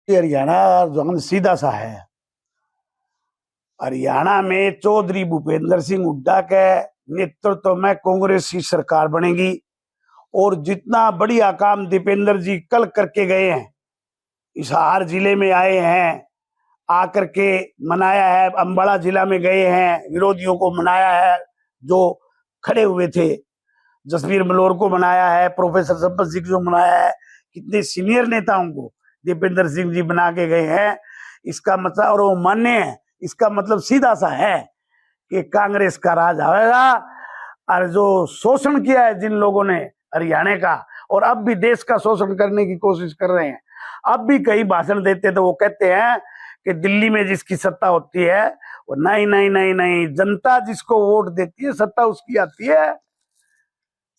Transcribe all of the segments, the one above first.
हरियाणा जो सीधा सा है। हरियाणा में चौधरी भूपेंद्र सिंह हुड्डा के नेतृत्व में कांग्रेस की सरकार बनेगी और जितना बढ़िया काम दीपेंद्र जी कल करके गए हैं, हिसार जिले में आए हैं, आकर के मनाया है, अंबाला जिला में गए हैं, विरोधियों को मनाया है, जो खड़े हुए थे, जसवीर मलोर को मनाया है, प्रोफेसर संपत सिंह को मनाया है, कितने सीनियर नेताओं को दीपेंद्र सिंह जी बना के गए हैं। इसका मतलब, और वो मान्य है, इसका मतलब सीधा सा है कि कांग्रेस का राज आएगा। और जो शोषण किया है जिन लोगों ने हरियाणा का, और अब भी देश का शोषण करने की कोशिश कर रहे हैं, अब भी कई भाषण देते तो वो कहते हैं कि दिल्ली में जिसकी सत्ता होती है वो नहीं नहीं नहीं नहीं, जनता जिसको वोट देती है सत्ता उसकी आती है,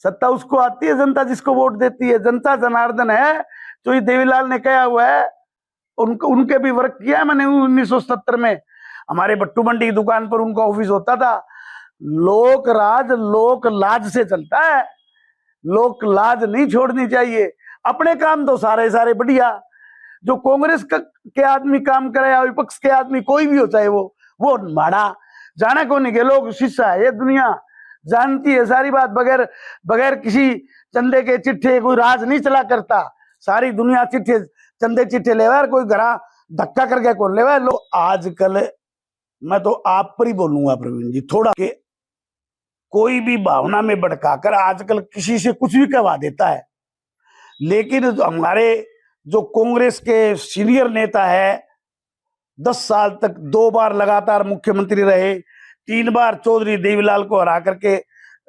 सत्ता उसको आती है, जनता जिसको वोट देती है। जनता जनार्दन है, तो ये देवीलाल ने कहा हुआ है, उनके भी वर्क किया है मैंने 1977 में। हमारे भट्टू मंडी की दुकान पर उनका ऑफिस होता था। लोक राज लोक लाज से चलता है, लोक लाज नहीं छोड़नी चाहिए। अपने काम तो सारे सारे बढ़िया, जो कांग्रेस के आदमी काम करे या विपक्ष के आदमी कोई भी हो, चाहे वो माड़ा जाने को नहीं के लोग शिष्य है, ये दुनिया जानती है सारी बात। बगैर बगैर किसी चंदे के चिट्ठे कोई राज नहीं चला करता, सारी दुनिया चिट्ठे चंदे चिट्ठे लेवा, कोई घरा धक्का करके कौन लेवा लोग। आजकल मैं तो आप पर ही बोलूंगा प्रवीण जी थोड़ा, कि कोई भी भावना में भड़काकर आजकल किसी से कुछ भी कहवा देता है। लेकिन हमारे जो कांग्रेस के सीनियर नेता है, 10 साल तक 2 बार लगातार मुख्यमंत्री रहे, 3 बार चौधरी देवीलाल को हरा करके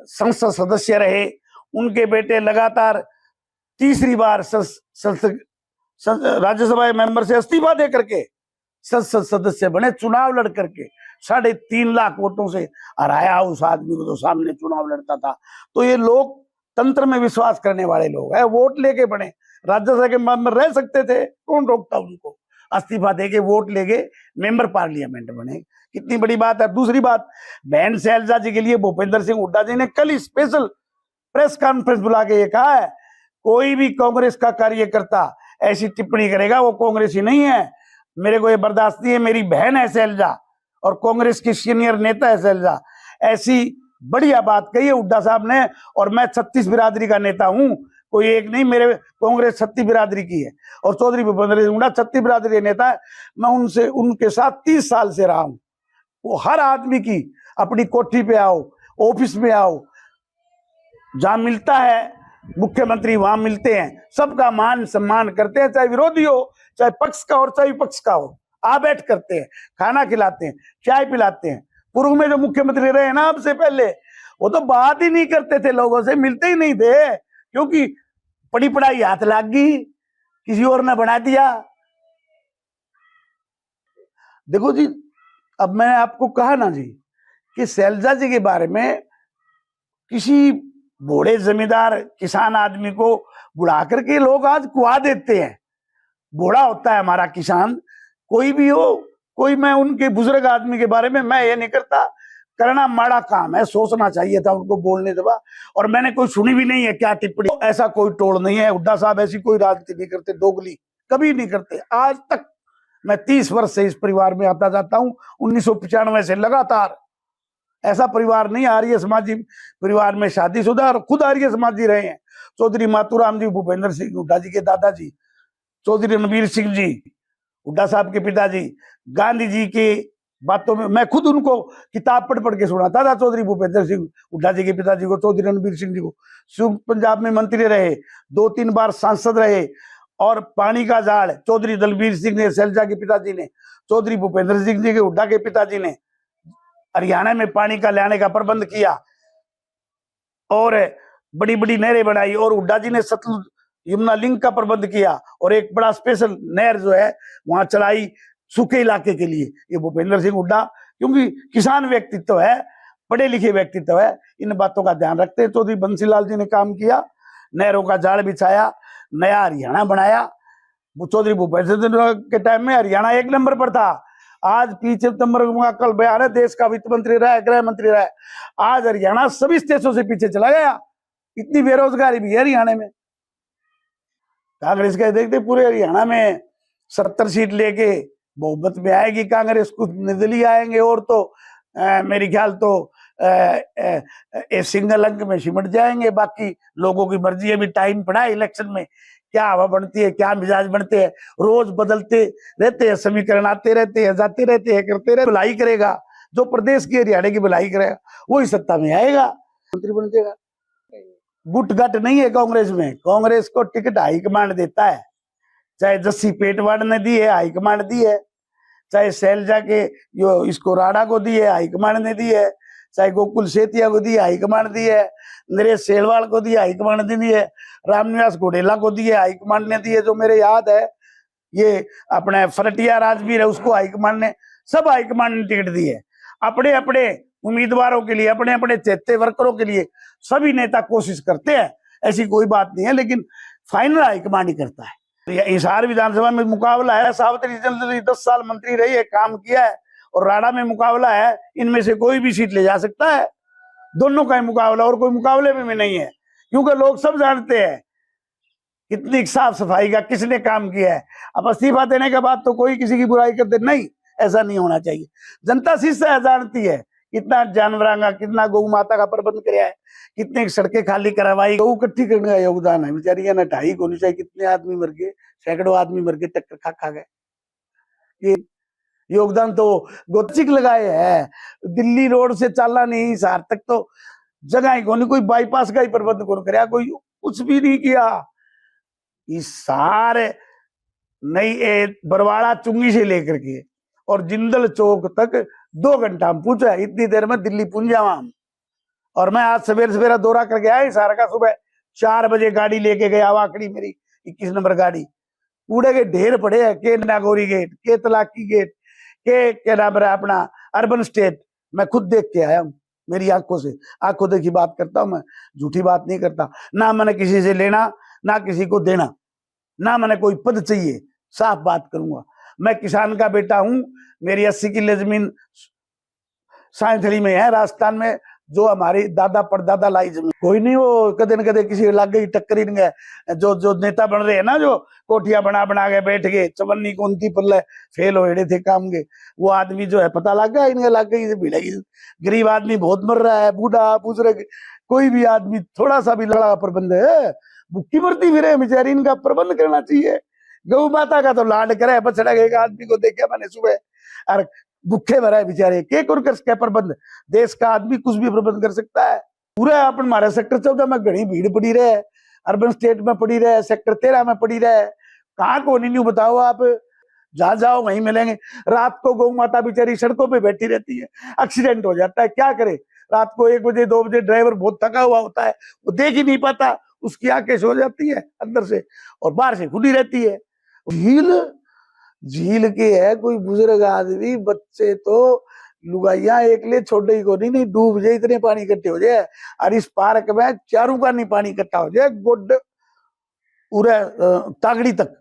संसद सदस्य रहे, उनके बेटे लगातार तीसरी बार राज्यसभा मेंबर से इस्तीफा दे करके संसद सदस्य बने, चुनाव लड़ करके 3.5 लाख वोटों से हराया उस आदमी को जो सामने चुनाव लड़ता था। तो ये लोग तंत्र में विश्वास करने वाले लोग हैं, वोट लेके बने, राज्यसभा के मेंबर रह सकते थे, कौन रोकता उनको, इस्तीफा देके वोट लेके मेंबर पार्लियामेंट बने, कितनी बड़ी बात है। दूसरी बात, बहन शैलजा जी के लिए भूपेंद्र सिंह हुड्डा जी ने कल स्पेशल प्रेस कॉन्फ्रेंस बुला के ये कहा है, कोई भी कांग्रेस का कार्यकर्ता ऐसी टिप्पणी करेगा वो कांग्रेसी नहीं है, मेरे को ये बर्दाश्त नहीं है। मेरी बहन है शैलजा और कांग्रेस की सीनियर नेता है शैलजा, ऐसी बढ़िया बात कही है हुड्डा साहब ने। और मैं 36 बिरादरी का नेता हूं, कोई एक नहीं, मेरे कांग्रेस 36 बिरादरी की है, और चौधरी भूपेंद्र सिंह हुड्डा 36 बिरादरी नेता है। मैं उनके साथ 30 साल से रहा हूं। वो हर आदमी की अपनी कोठी पे आओ, ऑफिस में आओ, जहां मिलता है मुख्यमंत्री वहां मिलते हैं, सबका मान सम्मान करते हैं, चाहे विरोधी हो, चाहे पक्ष का और चाहे विपक्ष का हो, आ बैठ करते हैं, खाना खिलाते हैं, चाय पिलाते हैं। पूर्व में जो मुख्यमंत्री रहे ना हमसे पहले, वो तो बात ही नहीं करते थे, लोगों से मिलते ही नहीं थे, क्योंकि पढ़ी पढ़ाई हाथ लग गई, किसी और ने बना दिया। देखो जी, अब मैंने आपको कहा ना जी कि शैलजा जी के बारे में किसी बूढ़े जमींदार किसान आदमी को बुला करके लोग आज कुआ देते हैं। बूढ़ा होता है हमारा किसान, कोई भी हो, कोई, मैं उनके बुजुर्ग आदमी के बारे में मैं ये नहीं करता, करना माड़ा काम है, सोचना चाहिए था उनको बोलने दबा। और मैंने कोई सुनी भी नहीं है क्या टिप्पणी, ऐसा कोई टोल नहीं है, हुड्डा साहब ऐसी कोई राजनीति नहीं करते, दोगली कभी नहीं करते। आज तक मैं 30 वर्ष से इस परिवार में आता जाता हूं, 1995 से लगातार। ऐसा परिवार नहीं, आर्य समाजी परिवार में शादीशुदा, और खुद आर्य समाजी रहे हैं। चौधरी मातूराम जी भूपेंद्र सिंह हुड्डा जी के दादाजी, चौधरी रणबीर सिंह जी हुड्डा साहब के पिताजी, गांधी जी के बातों में मैं खुद उनको किताब पढ़ पढ़ के सुनाता था। चौधरी भूपेंद्र सिंह हुड्डा जी के पिताजी को, चौधरी रणबीर सिंह जी को। पंजाब में मंत्री रहे, 2-3 बार सांसद रहे। और पानी का जाल चौधरी दलबीर सिंह ने, शैलजा के पिताजी ने, चौधरी भूपेंद्र सिंह जी के हुड्डा के पिताजी ने हरियाणा में पानी का लाने का प्रबंध किया और बड़ी बड़ी नहरें बनाई, और हुड्डा जी ने सतलुज यमुना लिंक का प्रबंध किया और एक बड़ा स्पेशल नहर जो है वहां चलाई सूखे इलाके के लिए। ये भूपेंद्र सिंह हुड्डा, क्योंकि किसान व्यक्तित्व है, पढ़े लिखे व्यक्तित्व है, इन बातों का ध्यान रखते हैं। चौधरी बंसीलाल जी ने काम किया, नहरों का जाल बिछाया, नया हरियाणा बनाया। चौधरी भूपेंद्र सिंह के टाइम में हरियाणा 1 नंबर पर था। आज पीछे का कल बयान है, देश का वित्त मंत्री रहा, गृह मंत्री रहा, आज हरियाणा सभी स्टेशनों से पीछे चला गया। इतनी बेरोजगारी भी है हरियाणा में। कांग्रेस के देखते पूरे हरियाणा में 70 सीट लेके बहुमत में आएगी कांग्रेस, कुछ निर्दलीय आएंगे और तो मेरी ख्याल तो सिंगल अंक में सिमट जाएंगे। बाकी लोगों की मर्जी है, अभी टाइम पड़ा है इलेक्शन में, क्या हवा बनती है, क्या मिजाज बनते हैं, रोज बदलते रहते हैं, समीकरण आते रहते हैं, जाते रहते हैं, करते रहते। भलाई करेगा जो प्रदेश की हरियाणा की भलाई करेगा वही सत्ता में आएगा, मंत्री बन जाएगा। गुटगट नहीं है कांग्रेस में, कांग्रेस को टिकट हाईकमांड देता है। चाहे जस्सी पेटवाड़ ने दी है, हाईकमांड दी है, चाहे शैलजा के जो इसको राणा को दी है, हाईकमांड ने दी है, चाहे गोकुल सेतिया को दी है, हाईकमांड दी है, नरेश सेलवाल को दी है, हाईकमांड ने दी है, रामनिवास घोडेला को दी है, हाईकमांड ने दी है। जो मेरे याद है ये अपने फरटिया राजवीर है, उसको हाईकमांड ने, सब हाईकमांड ने टिकट दी है अपने अपने उम्मीदवारों के लिए, अपने अपने चेते वर्करों के लिए। सभी नेता कोशिश करते हैं, ऐसी कोई बात नहीं है, लेकिन फाइनल हाईकमांड ही करता है। हिसार विधानसभा में मुकाबला है, सावित्री चंद्र 10 साल मंत्री रही है, काम किया है, और राणा में मुकाबला है, इनमें से कोई भी सीट ले जा सकता है। दोनों का ही मुकाबला, और कोई मुकाबले में नहीं है, क्योंकि लोग सब जानते हैं कितनी साफ सफाई का किसने काम किया है। अब इस्तीफा देने के बाद तो कोई किसी की बुराई करते नहीं, ऐसा नहीं होना चाहिए। जनता शीर्ष जानती है कितना जानवरांगा, कितना गौ माता का प्रबंध किया है, कितने सड़कें खाली करवाई, गौ इकट्ठी करने का योगदान है। बेचारी ना ढाई को नहीं चाहिए, कितने आदमी मर गए, सैकड़ों आदमी मर गए, टक्कर खा गए। ये योगदान तो गोचिक लगाए है। दिल्ली रोड से चलना नहीं, हिसार तक तो जगह ही कोई, कोई बाईपास का ही प्रबंध कौन कराया, कोई कुछ भी नहीं किया। इस सारे नई बरवाड़ा चुंगी से लेकर के और जिंदल चौक तक 2 घंटा हम पूछा, इतनी देर में दिल्ली पहुंच जावा हम। और मैं आज सवेरे सवेरा दौरा करके आया हिसार का, सुबह 4 बजे गाड़ी लेके गया, वाकड़ी मेरी 21 नंबर गाड़ी। कूड़े के ढेर पड़े हैं, के नागौरी गेट, के तलाकी गेट, के क्या नाम है अपना अर्बन स्टेट। मैं खुद देख के आया हूँ, मेरी आंखों से, आंखों देखी बात करता हूँ मैं, झूठी बात नहीं करता। ना मैंने किसी से लेना, ना किसी को देना, ना मैंने कोई पद चाहिए, साफ बात करूंगा। मैं किसान का बेटा हूं, मेरी 80 किले जमीन साइंथली में है, राजस्थान में, जो हमारी दादा परदादा लाई जमीन। कोई नहीं वो कदे न कदे किसी लग गई, टक्कर ही नहीं गए। जो नेता बन रहे हैं ना, जो कोठिया बना बना के बैठ गए, चवन्नी कोंती पल्ले फेल हो थे काम के, वो आदमी जो है पता लग गया, इनके लग गई भिड़ाई। गरीब आदमी बहुत मर रहा है, बूढ़ा बुजुर्ग, कोई भी आदमी थोड़ा सा भी लड़ा प्रबंध है, भुक्की मरती फिरे बेचारी, इनका प्रबंध करना चाहिए। गौ माता का तो लाड करे, बछड़ा एक आदमी को देखा मैंने सुबह, और भूखे भरा है बेचारे, के कर प्रबंध। देश का आदमी कुछ भी प्रबंध कर सकता है। पूरा अपन हमारे सेक्टर 14 में घनी भीड़ पड़ी रहे, अर्बन स्टेट में पड़ी रहे, सेक्टर 13 में पड़ी रहे, कहाँ को नहीं बताओ आप, जहां जाओ वहीं मिलेंगे। रात को गौ माता बेचारी सड़कों पे बैठी रहती है, एक्सीडेंट हो जाता है, क्या करे। रात को 1 बजे 2 बजे ड्राइवर बहुत थका हुआ होता है, वो देख ही नहीं पाता, उसकी आंखें सो जाती है अंदर से, और बाहर से खुली रहती है। झील के है, कोई बुजुर्ग आदमी, बच्चे तो लुगाइया एक ले छोटे ही को नहीं डूब जाए, इतने पानी इकट्ठे हो जाए। और इस पार्क में चारों का नहीं पानी इकट्ठा हो जाए, गोड पूरा तागड़ी तक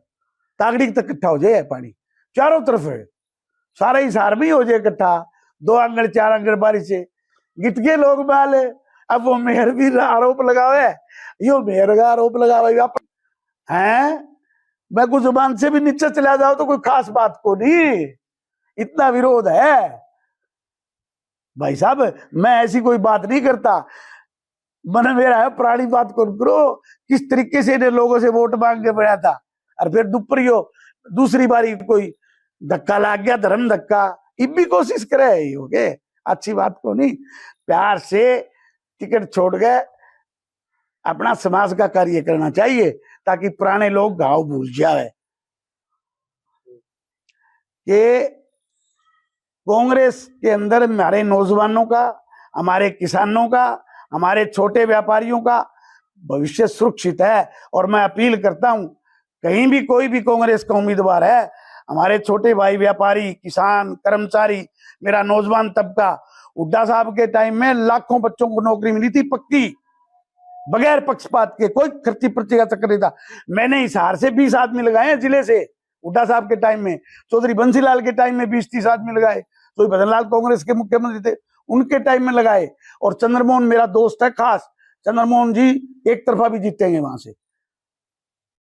इकट्ठा हो जाए पानी, चारों तरफ है, सारा हिसार में हो जाए इकट्ठा। 2 आंगन 4 आंगन बारिश से गिट के लोग बाल। अब वो मेयर भी आरोप लगावे, यो मेयर का आरोप लगावे है। मैं कुछ जुबान से भी नीचे चला जाओ तो कोई खास बात को नहीं, इतना विरोध है भाई साहब। मैं ऐसी कोई बात नहीं करता, मन मेरा है पुरानी बात करो, किस तरीके से इन्हें लोगों से वोट मांग के बनाया था, और फिर दुपरियो दूसरी बारी कोई धक्का लग गया, धर्म धक्का, इब भी कोशिश करे हो गए, अच्छी बात को नहीं। प्यार से टिकट छोड़ गए, अपना समाज का कार्य करना चाहिए, ताकि पुराने लोग घाव भूल जाए। कि कांग्रेस के अंदर हमारे नौजवानों का, हमारे किसानों का, हमारे छोटे व्यापारियों का भविष्य सुरक्षित है। और मैं अपील करता हूं, कहीं भी कोई भी कांग्रेस का उम्मीदवार है, हमारे छोटे भाई व्यापारी, किसान, कर्मचारी, मेरा नौजवान तबका, हुड्डा साहब के टाइम में लाखों बच्चों को नौकरी मिली थी पक्की, बगैर पक्षपात के, कोई खर्ची पर्ची का चक्कर नहीं था। मैंने हिसार से 20 आदमी लगाए हैं जिले से, हुड्डा साहब के टाइम में, चौधरी बंसीलाल के टाइम में 20-30 आदमी लगाए, तो भजनलाल कांग्रेस के मुख्यमंत्री थे, उनके टाइम में लगाए। और चंद्रमोहन मेरा दोस्त है खास, चंद्रमोहन जी एक तरफा भी जीतेंगे वहां से।